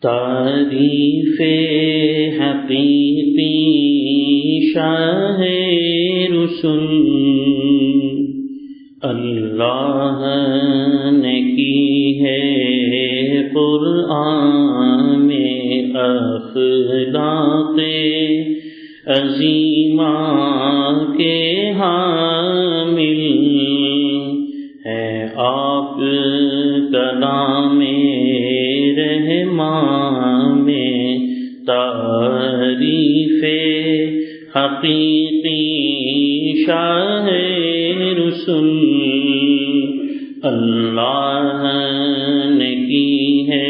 تعریف حقیقی شاہ رسول اللہ نے کی ہے قرآن میں اخلاق عظیمہ کے حامل ہے آپ کلام رحمان میں تعریف حقیقی شاہ رسول اللہ نے کی ہے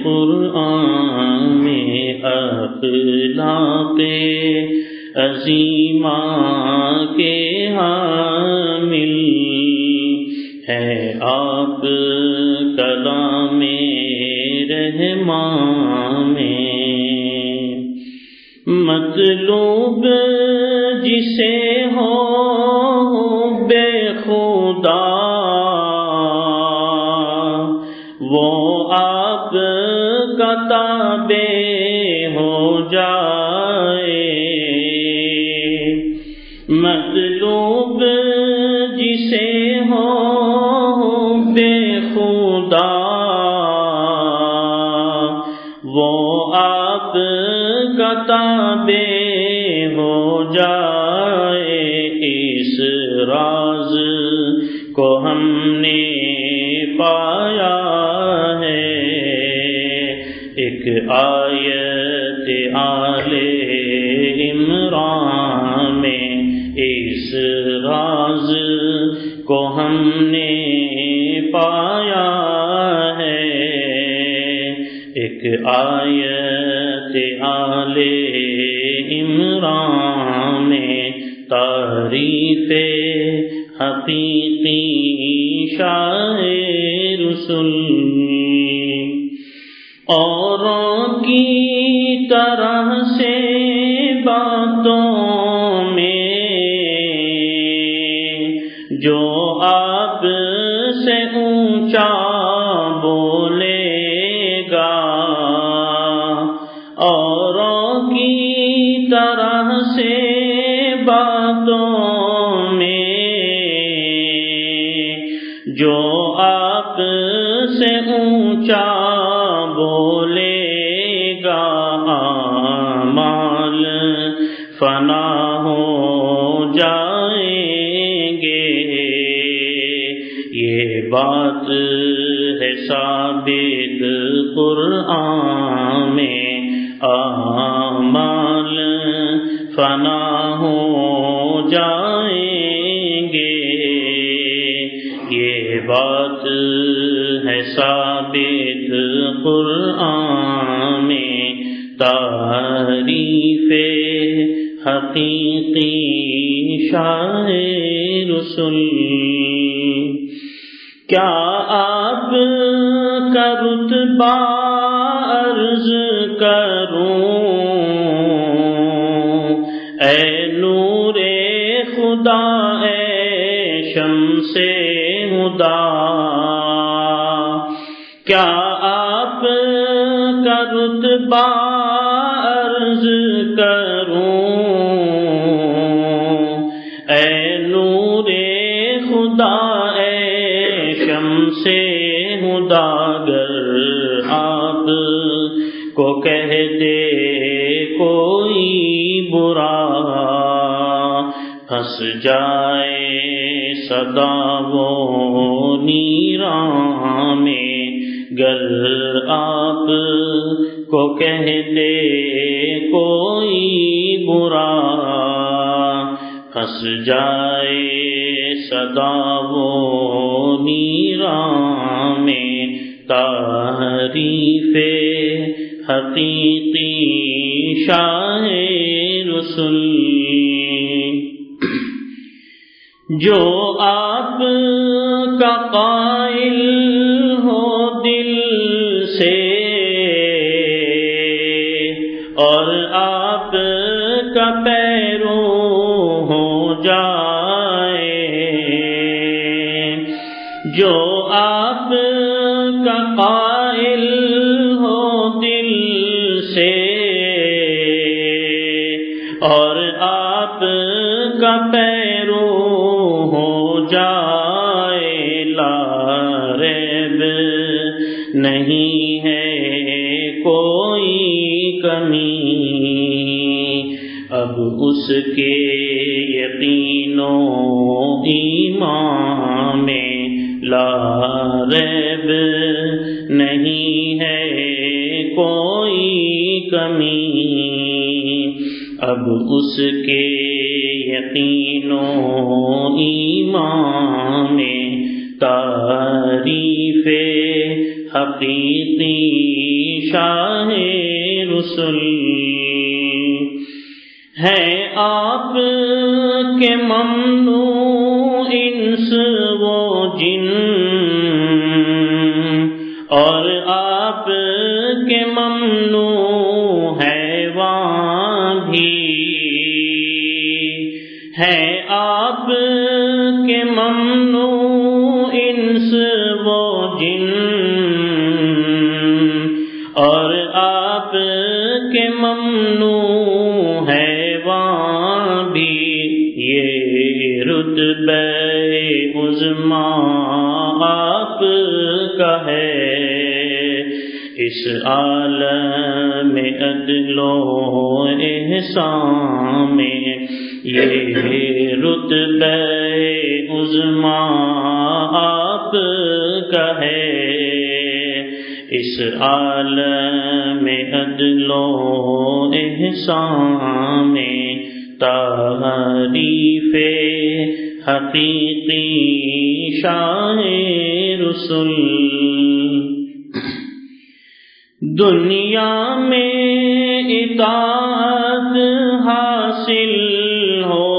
قرآن میں اخلاق عظیمہ کے حامل ہے آپ کلام رحمان میں مطلوب جسے ہو بے خدا وہ آپ کا تابع ہو جائے مطلوب جسے ہو بے خدا وہ آپ کا تابع ہو جائے اس راز کو ہم نے پایا ہے ایک آیت آل عمران میں اس راز کو ہم نے پایا ہے ایک آیت آل عمران میں تعریف حقیقی شاہ رسول اوروں کی طرح سے باتوں میں جو آپ سے اونچا بولے گا اوروں کی طرح سے باتوں میں جو آپ سے اونچا بولے گا اعمال فنا ہو جائیں گے یہ بات ہے ثابت قرآن میں اعمال فنا ہو جائیں گے یہ بات ہے ثابت قرآن میں تعریف حقیقی شاہ رسول کیا آپ کا رتبہ عرض کروں اے نور خدا اے شمس ہدا کیا آپ کا رتبہ عرض کروں اے نور خدا اے شمس ہدا گر آپ کو کہہ دے کوئی برا پھنس جائے صدا وہ نیران میں گر آپ کو کہہ دے کوئی برا پھنس جائے صدا وہ نیران میں تعریف حقیقی شاہ رسول جو آپ کا قائل ہو دل سے اور آپ کا پیرو ہو جائے جو آپ کا قائل ہو اور آپ کا پیرو ہو جائے، لا ریب نہیں ہے کوئی کمی، اب اس کے یقین و ایمان میں لا ریب نہیں ہے کوئی کمی، اب اس کے یقین و ایمان میں تعریف حقیقی شاہ رسل ہے، آپ کے ممنوع انس و جن، اور آپ کے ممنوع حیوان بھی ہے، آپ کے ممنوع انس و جن، اور آپ کے ممنوع حیوان بھی، یہ رتبہ عظمیٰ آپ کا ہے، اس عالم عدل و احسان میں یہ رتبہ عظمیٰ آپ کا ہے، اس عالم عدل و احسان میں تعریف حقیقی شاہ رسل، دنیا میں اطاعت حاصل ہو،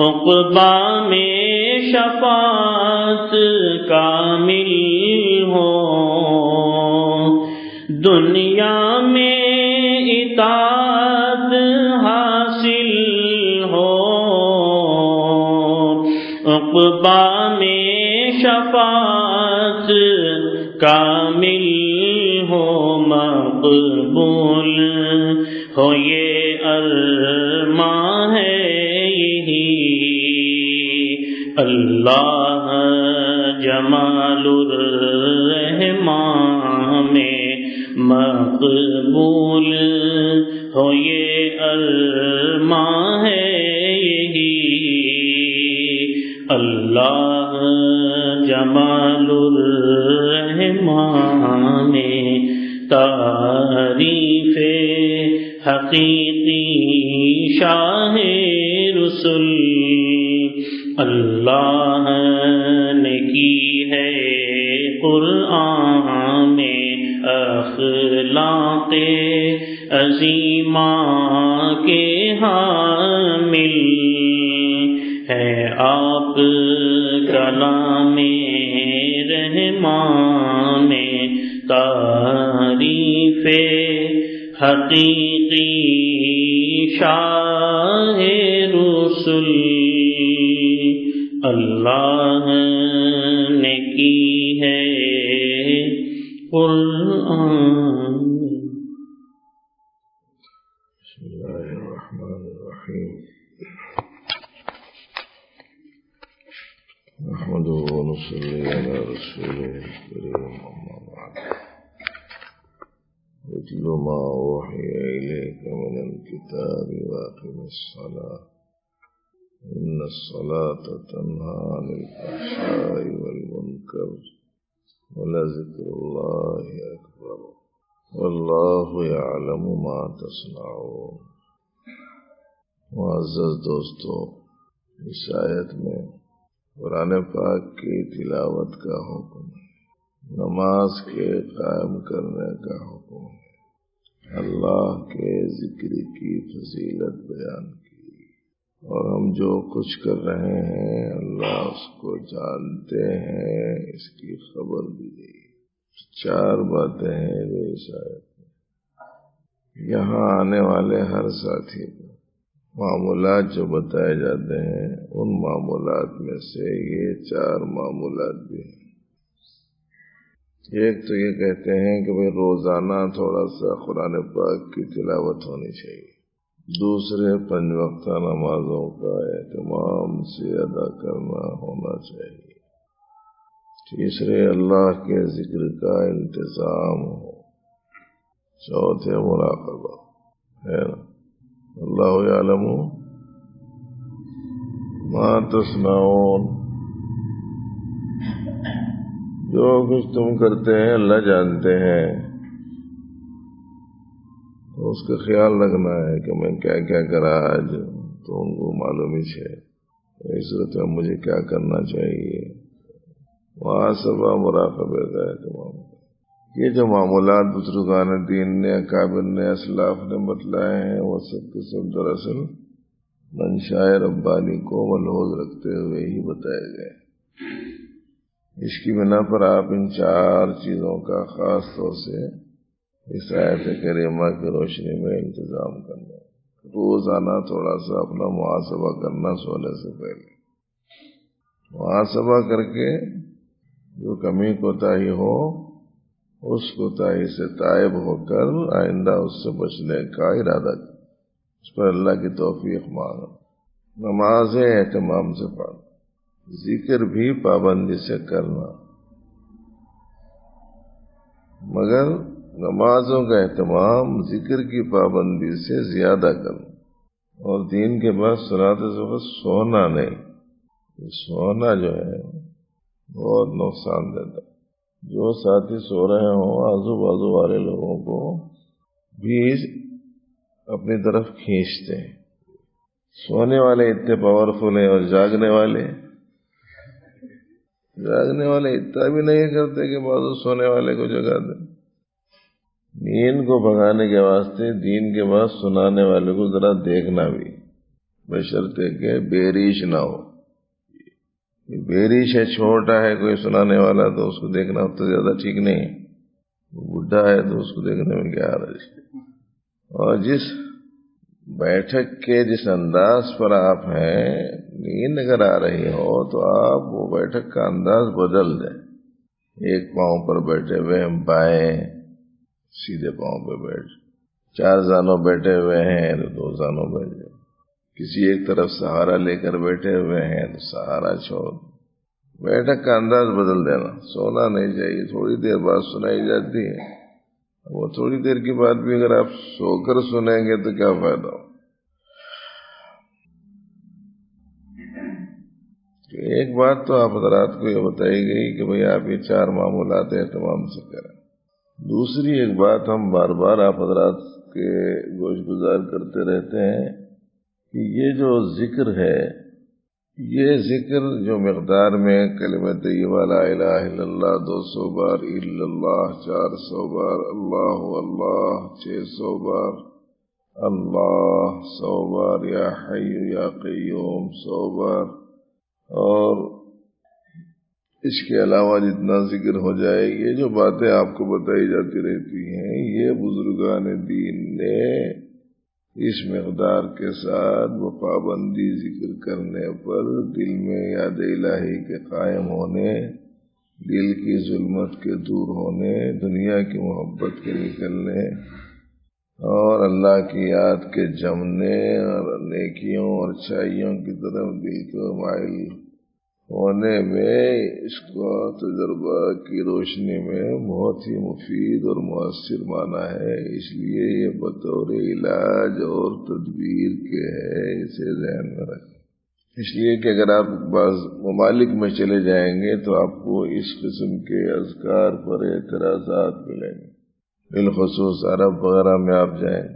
عقبیٰ میں شفاعت کامل ہو، دنیا میں اطاعت حاصل ہو، عقبیٰ میں شفاعت کامل ہو، مقبول ہو یہ ارمان ہے یہی، اللہ جمال الرحمان میں مقبول ہو یہ ارمان ہے یہی، اللہ جمال الرحمان میں تعریف حقیقی شاہ رسل، اللہ نے کی ہے قرآن میں اخلاق عظیمہ کے حامل، ہے آپ کلام رحمان میں تعریف حقیقی شاہ رسل، اللہ نے کی ہے قرآن۔ بسم اللہ الرحمن الرحیم، نحمده ونصلي على رسوله الكريم، أما بعد، اتل ما أوحي إليك من الكتاب وأقم الصلاة إن الصلاة تنهى عن الفحشاء والمنكر ولذكر الله أكبر والله يعلم ما تصنعون۔ معزز دوستو، اس آیت میں قرآن پاک کی تلاوت کا حکم ہے، نماز کے قائم کرنے کا حکم ہے، اللہ کے ذکر کی فضیلت بیان کی، اور ہم جو کچھ کر رہے ہیں اللہ اس کو جانتے ہیں، اس کی خبر بھی دی۔ چار باتیں ہیں جو اس آیت میں، یہاں آنے والے ہر ساتھی کو معمولات جو بتائے جاتے ہیں ان معمولات میں سے یہ چار معمولات بھی ہیں۔ ایک تو یہ کہتے ہیں کہ بھئی روزانہ تھوڑا سا قرآن پاک کی تلاوت ہونی چاہیے، دوسرے 5 وقتہ نمازوں کا اہتمام سے ادا کرنا ہونا چاہیے، تیسرے اللہ کے ذکر کا انتظام ہو، چوتھے مراقبہ ہے نا، اللہ یعلم ما تصنعون، جو کچھ تم کرتے ہیں اللہ جانتے ہیں، تو اس کا خیال رکھنا ہے کہ میں کیا کیا کرا آج تو ان کو معلوم ہی ہے، اس صورت میں مجھے کیا کرنا چاہیے، محاسبہ مراقبے کا اہتمام۔ یہ جو معمولات بزرگان دین نے، اکابر نے، اسلاف نے بتلائے ہیں، وہ سب کے سب دراصل منشاء ربانی کو ملحوظ رکھتے ہوئے ہی بتائے گئے۔ اس کی بنا پر آپ ان 4 چیزوں کا خاص طور سے اس آیت کریمہ کی روشنی میں انتظام کرنا، روزانہ تھوڑا سا اپنا محاسبہ کرنا، سونے سے پہلے محاسبہ کر کے جو کمی کوتاہی ہو اس کوتاہی سے تائب ہو کر آئندہ اس سے بچنے کا ارادہ کرنا، اس پر اللہ کی توفیق مانگنا، نماز اہتمام سے پڑھنا، ذکر بھی پابندی سے کرنا، مگر نمازوں کا اہتمام ذکر کی پابندی سے زیادہ کرنا، اور دین کے بعد صلاۃ وقت سونا نہیں، سونا جو ہے بہت نقصان دیتا، جو ساتھی سو رہے ہوں آزو بازو والے لوگوں کو بھی اپنی طرف کھینچتے ہیں، سونے والے اتنے پاورفل ہیں اور جاگنے والے اتنا بھی نہیں کرتے کہ بازو سونے والے کو جگا دیں۔ نیند کو بھگانے کے واسطے دین کے بعد سنانے والے کو ذرا دیکھنا بھی، بشرطے کہ بیریش نہ ہو، بیریش ہے، چھوٹا ہے کوئی سنانے والا تو اس کو دیکھنا تو زیادہ ٹھیک نہیں ہے، بڈھا ہے تو اس کو دیکھنے میں کیا حرج ہے۔ اور جس بیٹھک کے جس انداز پر آپ ہیں، نیند اگر آ رہی ہو تو آپ وہ بیٹھک کا انداز بدل دیں، ایک پاؤں پر بیٹھے ہوئے ہیں بائیں سیدھے پاؤں پہ بیٹھ، 4 زانوں بیٹھے ہوئے ہیں تو 2 زانوں بیٹھ جائے، کسی ایک طرف سہارا لے کر بیٹھے ہوئے ہیں تو سہارا چھوڑ، بیٹھک کا انداز بدل دینا، سونا نہیں چاہیے، تھوڑی دیر بعد سنائی جاتی ہے، وہ تھوڑی دیر کے بعد بھی اگر آپ سو کر سنیں گے تو کیا فائدہ ہو۔ ایک بات تو آپ حضرات کو یہ بتائی گئی کہ بھئی آپ یہ 4 معمولات اہتمام سے کریں، دوسری ایک بات ہم بار بار آپ حضرات کے گوش گزار کرتے رہتے ہیں کہ یہ جو ذکر ہے، یہ ذکر جو مقدار میں کلمہ طیبہ لا الہ الا اللہ 200 بار، الا اللہ 400 بار، اللہ اللہ 600 بار، اللہ 100 بار، یا حی یا قیوم 100 بار، اور اس کے علاوہ جتنا ذکر ہو جائے، یہ جو باتیں آپ کو بتائی جاتی رہتی ہیں، یہ بزرگان دین نے اس مقدار کے ساتھ وہ پابندی ذکر کرنے پر دل میں یاد الہی کے قائم ہونے، دل کی ظلمت کے دور ہونے، دنیا کی محبت کے نکلنے اور اللہ کی یاد کے جمنے اور نیکیوں اور اچھائیوں کی طرف دل کو مائل ہونے میں، اس کو تجربہ کی روشنی میں بہت ہی مفید اور مؤثر مانا ہے۔ اس لیے یہ بطور علاج اور تدبیر کے ہے، اسے ذہن میں رکھیں۔ اس لیے کہ اگر آپ بعض ممالک میں چلے جائیں گے تو آپ کو اس قسم کے اذکار پر اعتراضات ملیں گے، بالخصوص عرب وغیرہ میں آپ جائیں،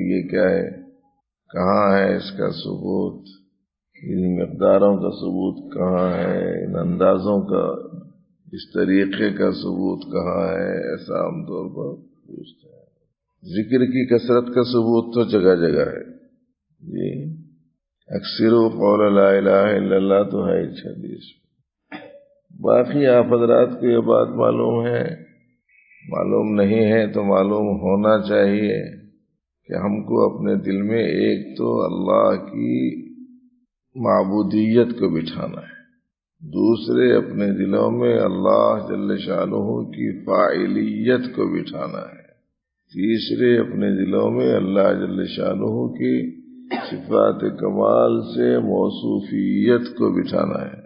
یہ کیا ہے، کہاں ہے اس کا ثبوت، ان مقداروں کا ثبوت کہاں ہے، ان اندازوں کا، اس طریقے کا ثبوت کہاں ہے، ایسا عام طور پر پوچھتے ہیں۔ ذکر کی کثرت کا ثبوت تو جگہ جگہ ہے جی، اکثر قول لا الہ الا اللہ تو ہے اس حدیث۔ باقی آپ حضرات کو یہ بات معلوم ہے، معلوم نہیں ہے تو معلوم ہونا چاہیے کہ ہم کو اپنے دل میں ایک تو اللہ کی معبودیت کو بٹھانا ہے، دوسرے اپنے دلوں میں اللہ جل شانہ کی فاعلیت کو بٹھانا ہے، تیسرے اپنے دلوں میں اللہ جل شانہ کی صفات کمال سے موصوفیت کو بٹھانا ہے،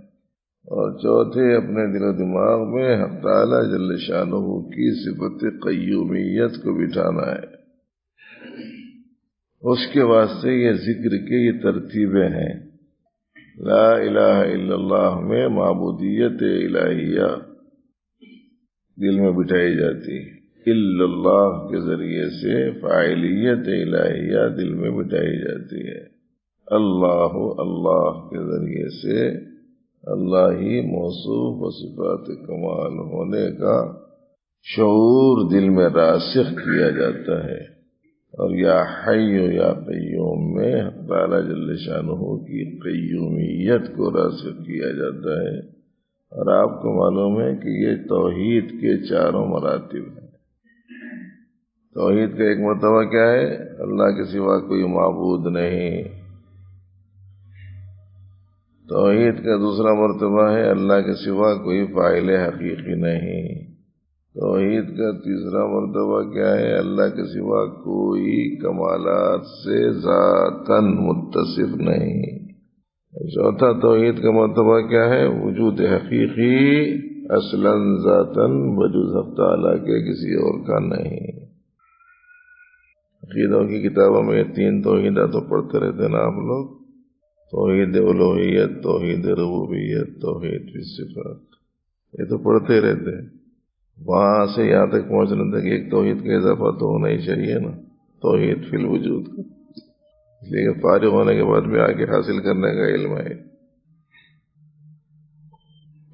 اور چوتھے اپنے دل و دماغ میں حق تعالی جل شانہ کی صفت قیومیت کو بٹھانا ہے۔ اس کے واسطے یہ ذکر کی یہ ترتیبیں ہیں۔ لا الہ الا اللہ میں معبودیت الہیہ دل میں بٹھائی جاتی ہے، الا اللہ کے ذریعے سے فاعلیت الہیہ دل میں بٹھائی جاتی ہے، اللہ اللہ کے ذریعے سے اللہ ہی موصوف و صفات کمال ہونے کا شعور دل میں راسخ کیا جاتا ہے، اور یا حی یا قیوم میں حق تعالی جل شانہ کی قیومیت کو راسخ کیا جاتا ہے۔ اور آپ کو معلوم ہے کہ یہ توحید کے چاروں مراتب ہیں۔ توحید کا ایک مرتبہ کیا ہے؟ اللہ کے سوا کوئی معبود نہیں۔ توحید کا دوسرا مرتبہ ہے اللہ کے سوا کوئی فاعل حقیقی نہیں۔ توحید کا تیسرا مرتبہ کیا ہے؟ اللہ کے سوا کوئی کمالات سے ذاتاً متصف نہیں۔ چوتھا توحید کا مرتبہ کیا ہے؟ وجود حقیقی اصلاً ذاتاً بجز حق تعالیٰ کے کسی اور کا نہیں۔ عقیدوں کی کتابوں میں یہ تین توحیدات تو پڑھتے رہتے ہیں نا آپ لوگ، توحید الوہیت، توحید ربوبیت، توحید فی الصفات، یہ تو پڑھتے رہتے ہیں۔ وہاں سے یہاں تک پہنچنے تک ایک توحید کا اضافہ تو ہونا ہی چاہیے نا، توحید فی الوجود کا، اس لیے کہ فارغ ہونے کے بعد بھی آگے حاصل کرنے کا علم ہے،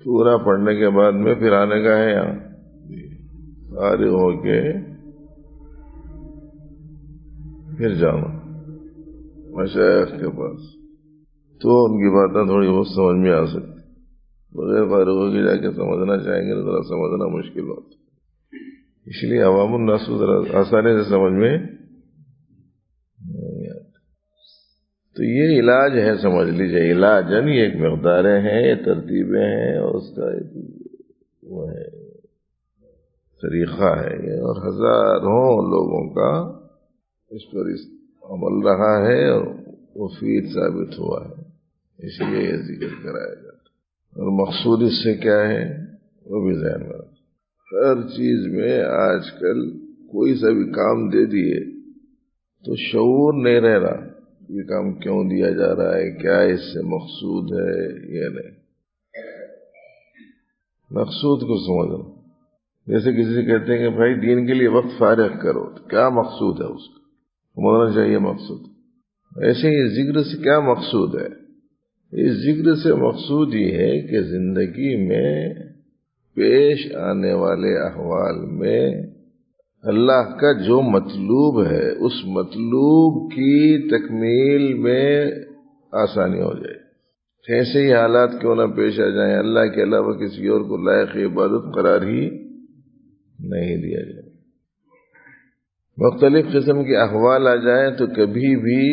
پورا پڑھنے کے بعد میں پھر آنے کا ہے یہاں، فارغ ہو کے پھر جانا مشائخ کے پاس، تو ان کی باتیں تھوڑی بہت سمجھ میں آ سکتی، بغیر فارغ ہو کے جا کے سمجھنا چاہیں گے تو ذرا سمجھنا مشکل ہوتا، اس لیے عوام الناس کو ذرا آسانی سے سمجھ میں نہیں آتا۔ تو یہ علاج ہے، سمجھ لیجئے، علاجن یہ ایک مقداریں ہیں، یہ ترتیبیں ہیں، اور اس کا ایک وہ ہے طریقہ ہے یہ، اور ہزاروں لوگوں کا اس پر عمل رہا ہے اور مفید ثابت ہوا ہے، اس لیے یہ ذکر کرایا جاتا ہے۔ اور مقصود اس سے کیا ہے وہ بھی ذہن میں رکھو۔ ہر چیز میں آج کل کوئی سا بھی کام دے دیے تو شعور نہیں رہ رہا، یہ کام کیوں دیا جا رہا ہے، کیا اس سے مقصود ہے، یہ نہیں، مقصود کو سمجھو۔ جیسے کسی سے کہتے ہیں کہ بھائی دین کے لیے وقت فارغ کرو، تو کیا مقصود ہے اس کا، سمجھنا چاہیے مقصود۔ ایسے ہی ذکر سے کیا مقصود ہے؟ اس ذکر سے مقصود یہ ہے کہ زندگی میں پیش آنے والے احوال میں اللہ کا جو مطلوب ہے اس مطلوب کی تکمیل میں آسانی ہو جائے، ایسے ہی حالات کیوں نہ پیش آ جائیں، اللہ کے علاوہ کسی اور کو لائق عبادت قرار ہی نہیں دیا جائے، مختلف قسم کے احوال آ جائیں تو کبھی بھی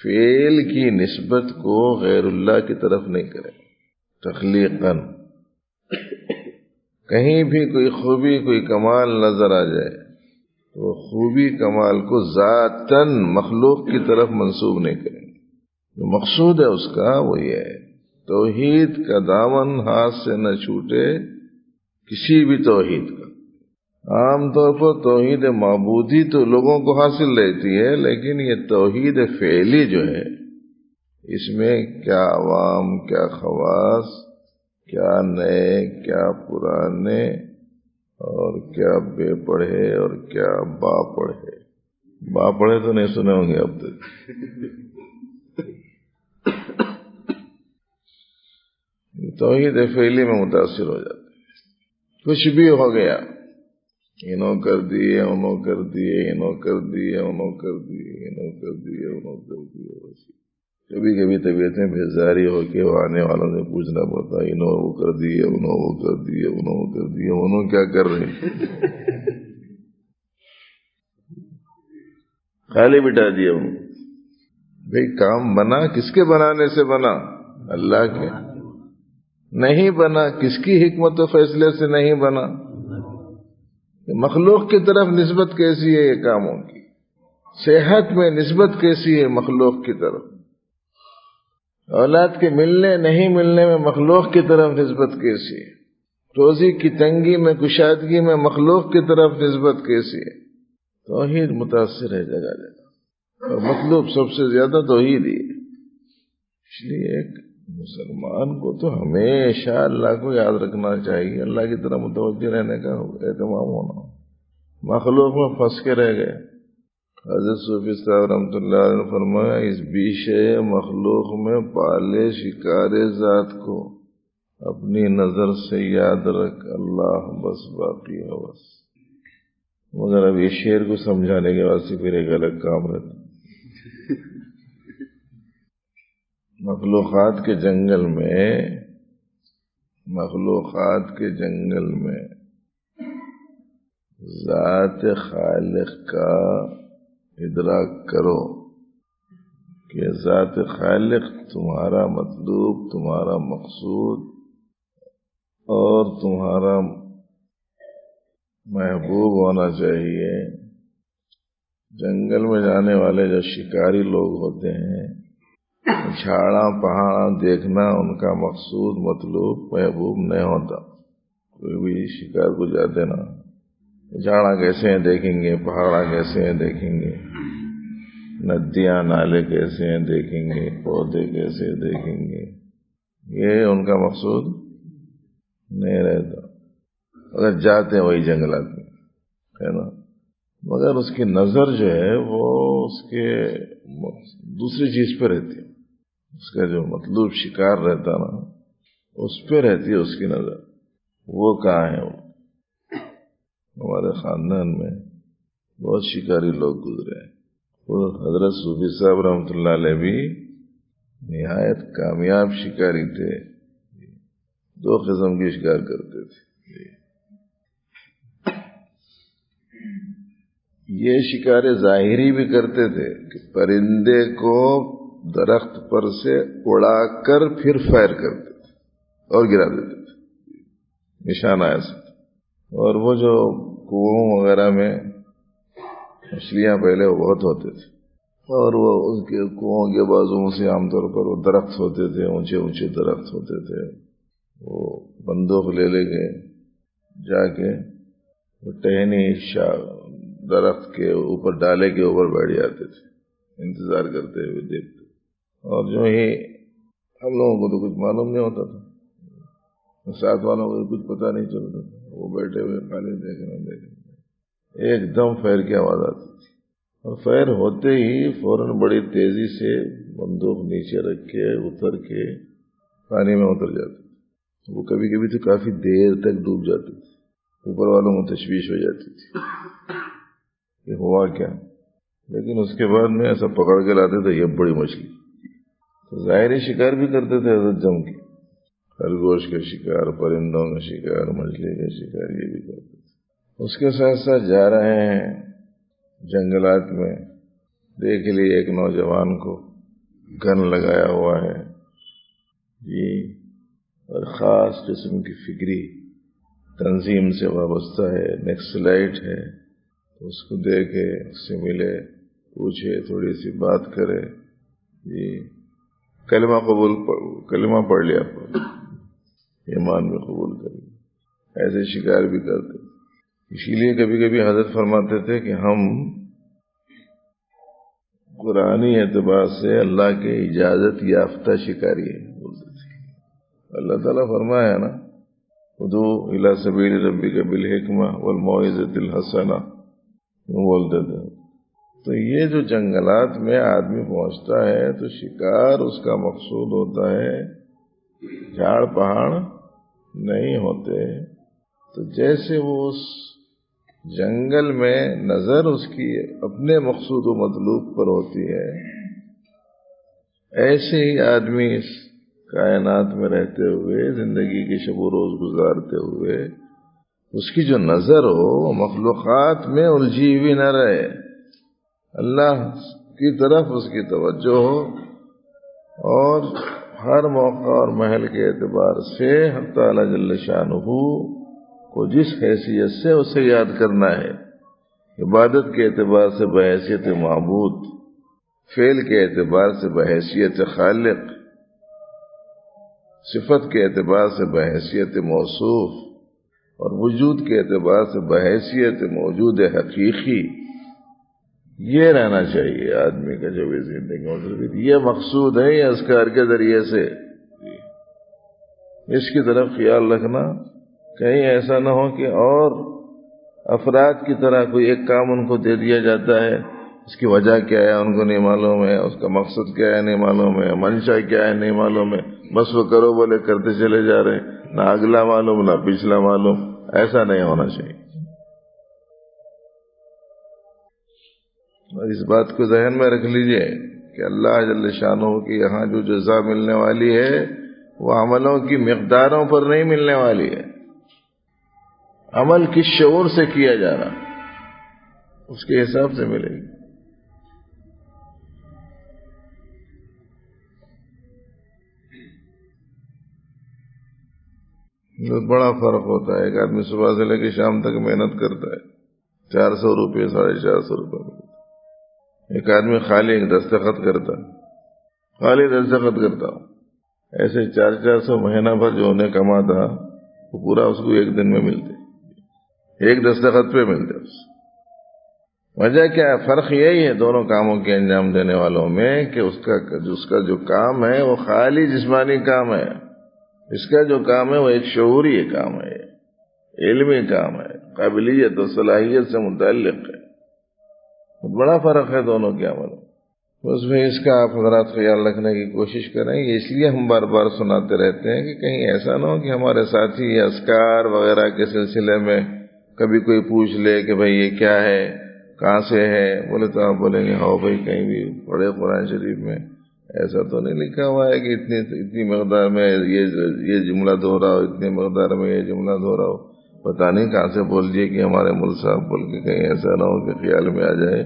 فعل کی نسبت کو غیر اللہ کی طرف نہیں کریں، تخلیقاً کہیں بھی کوئی خوبی کوئی کمال نظر آ جائے تو خوبی کمال کو ذاتاً مخلوق کی طرف منسوب نہیں کریں، جو مقصود ہے اس کا وہ یہ ہے توحید کا دامن ہاتھ سے نہ چھوٹے کسی بھی توحید کا۔ عام طور پر توحید معبودی تو لوگوں کو حاصل رہتی ہے، لیکن یہ توحید فعلی جو ہے اس میں کیا عوام، کیا خواص، کیا نئے، کیا پرانے، اور کیا بے پڑھے اور کیا با پڑھے۔ با پڑھے تو نہیں سنے ہوں گے اب تک۔ توحید فعلی میں متاثر ہو جاتے، کچھ بھی ہو گیا، انہوں کر دیے، انہوں کر دیے، انہوں کر دیے، انہوں کر دیے، انہوں کر دیے، انہوں کر دیے، کبھی کبھی طبیعتیں بیزاری ہو کے آنے والوں سے پوچھنا پڑتا ہے انہوں وہ کر دیے، انہوں وہ کر دیے، انہوں وہ کر دیے، انہوں کیا کر رہے ہیں، خالی بٹھا دیا انہوں۔ بھئی کام بنا کس کے بنانے سے بنا؟ اللہ کے۔ نہیں بنا، کس کی حکمت و فیصلے سے نہیں بنا؟ مخلوق کی طرف نسبت کیسی ہے یہ کاموں کی؟ صحت میں نسبت کیسی ہے مخلوق کی طرف؟ اولاد کے ملنے نہیں ملنے میں مخلوق کی طرف نسبت کیسی ہے؟ روزی کی تنگی میں کشادگی میں مخلوق کی طرف نسبت کیسی ہے؟ توحید متاثر ہے جگہ جگہ، اور مطلوب سب سے زیادہ توحید ہی ہے۔ اس لیے ایک مسلمان کو تو ہمیشہ اللہ کو یاد رکھنا چاہیے، اللہ کی طرف متوجہ رہنے کا اہتمام ہونا۔ مخلوق میں پھنس کے رہ گئے۔ حضرت صوفی صاحب رحمۃ اللہ علیہ نے فرمایا، اس بیشے مخلوق میں پالے شکار ذات کو اپنی نظر سے یاد رکھ، اللہ بس باقی ہے بس۔ مگر اب یہ شعر کو سمجھانے کے واسطے پھر ایک الگ کام رہتا۔ مخلوقات کے جنگل میں ذات خالق کا ادراک کرو کہ ذات خالق تمہارا مطلوب، تمہارا مقصود اور تمہارا محبوب ہونا چاہیے۔ جنگل میں جانے والے جو شکاری لوگ ہوتے ہیں، جھاڑا پہاڑا دیکھنا ان کا مقصود مطلوب محبوب نہیں ہوتا۔ کوئی بھی شکار کو جاتے نا، جھاڑا کیسے ہیں دیکھیں گے، پہاڑا کیسے ہیں دیکھیں گے، ندیاں نالے کیسے ہیں دیکھیں گے، پودے کیسے دیکھیں گے، یہ ان کا مقصود نہیں رہتا۔ اگر جاتے ہیں وہی جنگلات میں ہے نا، مگر اس کی نظر جو ہے وہ اس کے دوسری چیز پہ رہتی ہے، اس کا جو مطلوب شکار رہتا نا اس پہ رہتی ہے اس کی نظر۔ وہ کہاں ہے؟ وہ ہمارے خاندان میں بہت شکاری لوگ گزرے ہیں۔ اور حضرت صوفی صاحب رحمۃ اللہ علیہ بھی نہایت کامیاب شکاری تھے، 2 قسم کی شکار کرتے تھے۔ یہ شکار ظاہری بھی کرتے تھے کہ پرندے کو درخت پر سے اڑا کر پھر فائر کرتے تھے اور گرا دیتے تھے، نشانہ ایسا۔ اور وہ جو کنووں وغیرہ میں مچھلیاں پہلے وہ بہت ہوتے تھے، اور وہ ان کے کنووں کے بازوؤں سے عام طور پر وہ درخت ہوتے تھے، اونچے اونچے درخت ہوتے تھے، وہ بندوق لے کے جا کے وہ ٹہنی درخت کے اوپر ڈالے کے اوپر بیٹھ جاتے تھے، انتظار کرتے ہوئے دیکھتے۔ اور جو ہی ہم لوگوں کو تو کچھ معلوم نہیں ہوتا تھا، ساتھ والوں کو کچھ پتہ نہیں چلتا تھا، وہ بیٹھے ہوئے خالی دیکھنے ایک دم فائر کی آواز آتی تھی، اور فائر ہوتے ہی فوراً بڑی تیزی سے بندوق نیچے رکھ کے اتر کے پانی میں اتر جاتے۔ وہ کبھی کبھی تو کافی دیر تک ڈوب جاتے تھے، اوپر والوں میں تشویش ہو جاتی تھی کہ ہوا کیا، لیکن اس کے بعد میں ایسا پکڑ کے لاتے تھے یہ بڑی مچھلی۔ تو ظاہری شکار بھی کرتے تھے حضرت جم کے، خرگوش کا شکار، پرندوں کا شکار، مچھلی کا شکار، یہ بھی کرتے تھے۔ اس کے ساتھ ساتھ جا رہے ہیں جنگلات میں، دیکھ لیے ایک نوجوان کو گن لگایا ہوا ہے جی، اور خاص قسم کی فکری تنظیم سے وابستہ ہے، نکسلائٹ ہے۔ اس کو دیکھے، اس سے ملے، پوچھے، تھوڑی سی بات کرے جی، کلمہ پڑھ لیا، ایمان میں قبول کر لیا۔ ایسے شکار بھی کرتے، اسی لیے کبھی کبھی حضرت فرماتے تھے کہ ہم قرآنی اعتبار سے اللہ کے اجازت یافتہ شکاری ہیں بولتے تھے۔ اللہ تعالیٰ فرمایا نا، ادعو الی سبیل ربک بالحکمہ والموعظۃ الحسنہ، بولتے تھے۔ تو یہ جو جنگلات میں آدمی پہنچتا ہے تو شکار اس کا مقصود ہوتا ہے، جھاڑ پہاڑ نہیں ہوتے۔ تو جیسے وہ اس جنگل میں نظر اس کی اپنے مقصود و مطلوب پر ہوتی ہے، ایسے ہی آدمی اس کائنات میں رہتے ہوئے، زندگی کے شب و روز گزارتے ہوئے، اس کی جو نظر ہو وہ مخلوقات میں الجھی ہوئی نہ رہے، اللہ کی طرف اس کی توجہ ہو، اور ہر موقع اور محل کے اعتبار سے حق تعالی جل شانہ کو جس حیثیت سے اسے یاد کرنا ہے، عبادت کے اعتبار سے بحیثیت معبود، فعل کے اعتبار سے بحیثیت خالق، صفت کے اعتبار سے بحیثیت موصوف، اور وجود کے اعتبار سے بحیثیت موجود حقیقی، یہ رہنا چاہیے آدمی کا جب یہ زندگی میں، یہ مقصود ہے یہ اذکار کے ذریعے سے۔ اس کی طرف خیال رکھنا، کہیں ایسا نہ ہو کہ اور افراد کی طرح کوئی ایک کام ان کو دے دیا جاتا ہے، اس کی وجہ کیا ہے ان کو نہیں معلوم ہے، اس کا مقصد کیا ہے نہیں معلوم ہے، منشا کیا ہے نہیں معلوم ہے، بس وہ کرو بولے کرتے چلے جا رہے ہیں، نہ اگلا معلوم نہ پچھلا معلوم۔ ایسا نہیں ہونا چاہیے۔ اور اس بات کو ذہن میں رکھ لیجئے کہ اللہ جل شانہ کی یہاں جو جزا ملنے والی ہے وہ عملوں کی مقداروں پر نہیں ملنے والی ہے، عمل کس شعور سے کیا جا رہا اس کے حساب سے ملے گی۔ بہت بڑا فرق ہوتا ہے، ایک آدمی صبح سے لے کے شام تک محنت کرتا ہے، 400 روپے 450 روپے ملتا، ایک آدمی خالی ایک دستخط کرتا، خالی دستخط کرتا ہوں، ایسے 400 مہینہ بھر جو انہیں کما تھا وہ پورا اس کو ایک دن میں ملتے، ایک دستخط پہ ملتے۔ وجہ کیا ہے؟ فرق یہی ہے دونوں کاموں کے انجام دینے والوں میں کہ اس کا جو کام ہے وہ خالی جسمانی کام ہے، اس کا جو کام ہے وہ ایک شعوری کام ہے، علمی کام ہے، قابلیت اور صلاحیت سے متعلق ہے۔ بہت بڑا فرق ہے دونوں کے عمل میں، اس میں اس کا آپ حضرات خیال رکھنے کی کوشش کریں۔ یہ اس لیے ہم بار بار سناتے رہتے ہیں کہ کہیں ایسا نہ ہو کہ ہمارے ساتھی اذکار وغیرہ کے سلسلے میں کبھی کوئی پوچھ لے کہ بھئی یہ کیا ہے، کہاں سے ہے، بولے تو آپ بولیں گے ہاں بھائی کہیں بھی پڑھے قرآن شریف میں ایسا تو نہیں لکھا ہوا ہے کہ اتنی مقدار میں یہ جملہ دہراؤ، اتنی مقدار میں یہ جملہ دہراؤ۔ پتہ نہیں کہاں سے بول دیے کہ ہمارے مول صاحب بول کے، کہیں ایسا نہ ہو کہ خیال میں آ جائے۔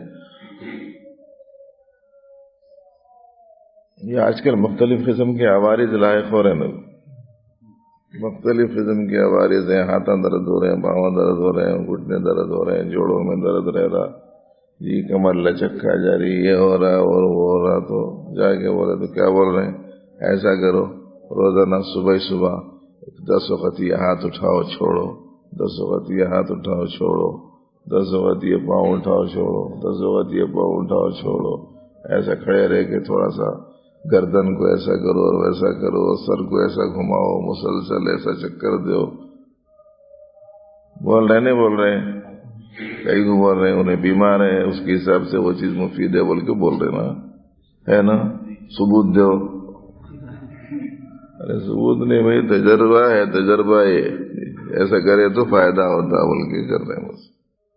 یہ آج کل مختلف قسم کے عوارض لاحق ہو رہے ہیں، مختلف قسم کے عوارض ہیں، ہاتھاں درد ہو رہے ہیں، پاؤں درد ہو رہے ہیں، گھٹنے درد ہو رہے ہیں، جوڑوں میں درد رہ رہا، جی کمر لچک کھا جا رہی، یہ ہو رہا اور وہ ہو رہا، تو جا کے بولے تو کیا بول رہے ہیں؟ ایسا کرو روزانہ صبح 10 وقت یہ ہاتھ اٹھاؤ چھوڑو، 10 وقت یہ ہاتھ اٹھاؤ چھوڑو، 10 وقت یہ پاؤں اٹھاؤ چھوڑو، 10 وقت یہ پاؤں اٹھاؤ چھوڑو۔ ایسا کھڑے رہ کے تھوڑا سا گردن کو ایسا کرو اور ویسا کرو، سر کو ایسا گھماؤ، مسلسل ایسا چکر دو۔ بول رہے نہیں بول رہے؟ کئی کو بول رہے ہیں انہیں بیمار ہے، اس کے حساب سے وہ چیز مفید ہے بول کے بول رہے نا، ہے نا؟ ثبوت دو۔ ارے ثبوت نہیں بھائی، تجربہ ہے، تجربہ یہ ایسا کرے تو فائدہ ہوتا بول کے کر رہے ہیں بس۔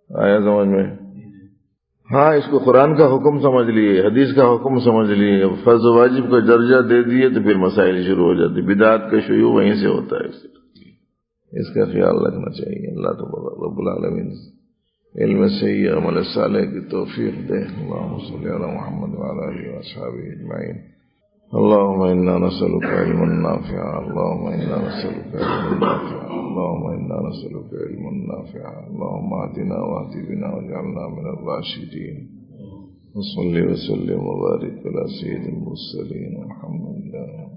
آیا سمجھ میں؟ ہاں، اس کو قرآن کا حکم سمجھ لیے، حدیث کا حکم سمجھ لیے، فرض و واجب کو درجہ دے دیے تو پھر مسائل شروع ہو جاتے، بدعات کا شیوع وہیں سے ہوتا ہے۔ اس کا خیال رکھنا چاہیے۔ اللہ تبارک رب العالمین علم صحیح عمل صالح کی توفیق دے۔ اللہم صلی علی محمد وعلی آلہ واصحابہ اجمعین۔ اللہم انا نسألک علما نافعا، اللہم انا نسألک علما نافعا، اللہم انا نسألک علما نافعا، اللہم اهدنا واهد بنا واجعلنا من الراشدین۔ وصلی وسلم وبارک علی سید المرسلین، والحمد للہ۔